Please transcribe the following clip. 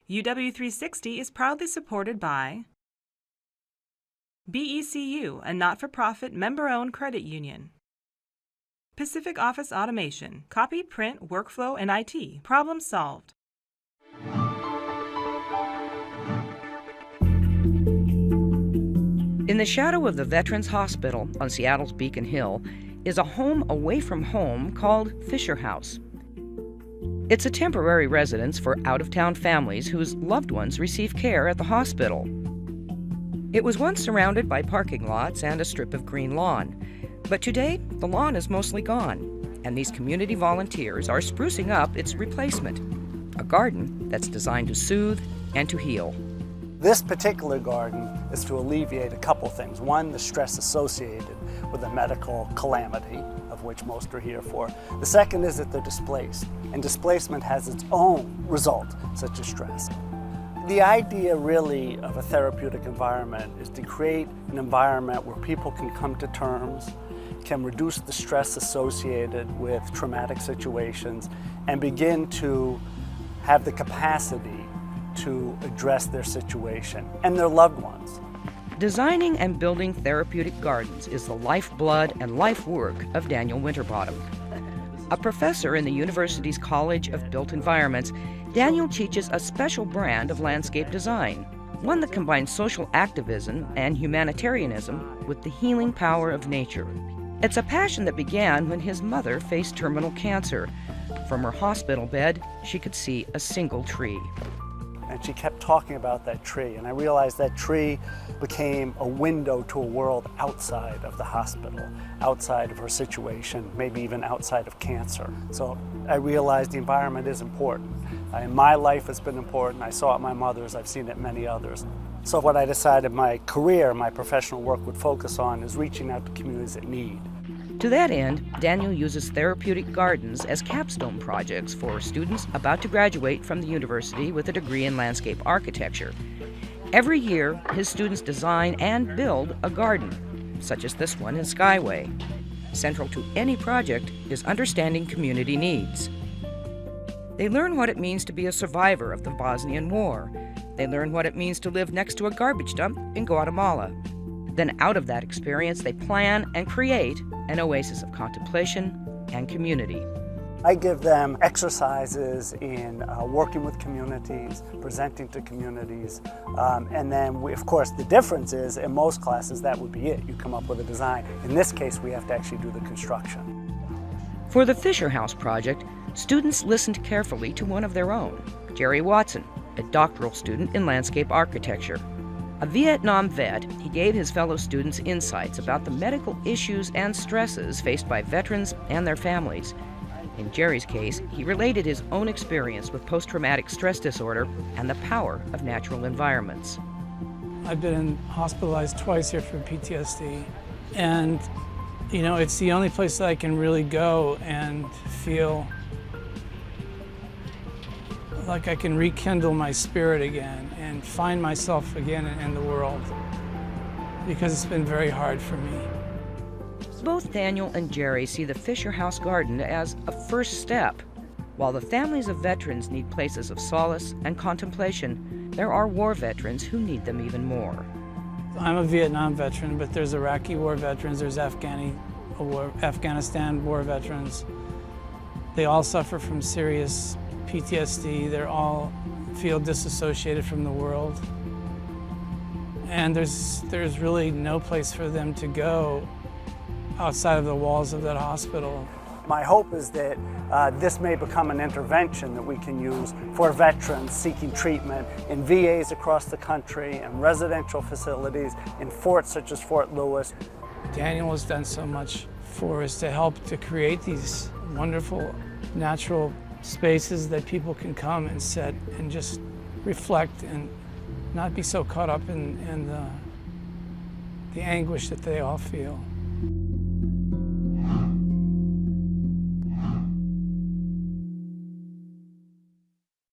UW360 is proudly supported by BECU, a not-for-profit member-owned credit union. Pacific Office Automation, copy, print, workflow, and IT. Problem solved. In the shadow of the Veterans Hospital on Seattle's Beacon Hill is a home away from home called Fisher House. It's a temporary residence for out-of-town families whose loved ones receive care at the hospital. It was once surrounded by parking lots and a strip of green lawn, but today the lawn is mostly gone, and these community volunteers are sprucing up its replacement, a garden that's designed to soothe and to heal. This particular garden is to alleviate a couple things. One, the stress associated with a medical calamity, of which most are here for. The second is that they're displaced, and displacement has its own result, such as stress. The idea really of a therapeutic environment is to create an environment where people can come to terms, can reduce the stress associated with traumatic situations, and begin to have the capacity to address their situation and their loved ones. Designing and building therapeutic gardens is the lifeblood and life work of Daniel Winterbottom. A professor in the university's College of Built Environments, Daniel teaches a special brand of landscape design, one that combines social activism and humanitarianism with the healing power of nature. It's a passion that began when his mother faced terminal cancer. From her hospital bed, she could see a single tree. And she kept talking about that tree, and I realized that tree became a window to a world outside of the hospital, outside of her situation, maybe even outside of cancer. So I realized the environment is important. In my life it's been important. I saw it in my mother's, I've seen it in many others. So what I decided my career, my professional work would focus on is reaching out to communities that need. To that end, Daniel uses therapeutic gardens as capstone projects for students about to graduate from the university with a degree in landscape architecture. Every year, his students design and build a garden, such as this one in Skyway. Central to any project is understanding community needs. They learn what it means to be a survivor of the Bosnian War. They learn what it means to live next to a garbage dump in Guatemala. Then out of that experience, they plan and create an oasis of contemplation and community. I give them exercises in working with communities, presenting to communities, and then of course the difference is in most classes that would be it. You come up with a design. In this case we have to actually do the construction. For the Fisher House project, students listened carefully to one of their own, Jerry Watson, a doctoral student in landscape architecture. A Vietnam vet, he gave his fellow students insights about the medical issues and stresses faced by veterans and their families. In Jerry's case, he related his own experience with post-traumatic stress disorder and the power of natural environments. I've been hospitalized twice here for PTSD, and it's the only place that I can really go and feel like I can rekindle my spirit again and find myself again in the world, because it's been very hard for me. Both Daniel and Jerry see the Fisher House Garden as a first step. While the families of veterans need places of solace and contemplation, there are war veterans who need them even more. I'm a Vietnam veteran, but there's Iraqi war veterans, there's Afghanistan war veterans. They all suffer from serious PTSD. They all feel disassociated from the world. And there's really no place for them to go outside of the walls of that hospital. My hope is that this may become an intervention that we can use for veterans seeking treatment in VAs across the country and residential facilities in forts such as Fort Lewis. Daniel has done so much for us to help to create these wonderful natural spaces that people can come and sit and just reflect and not be so caught up in the anguish that they all feel.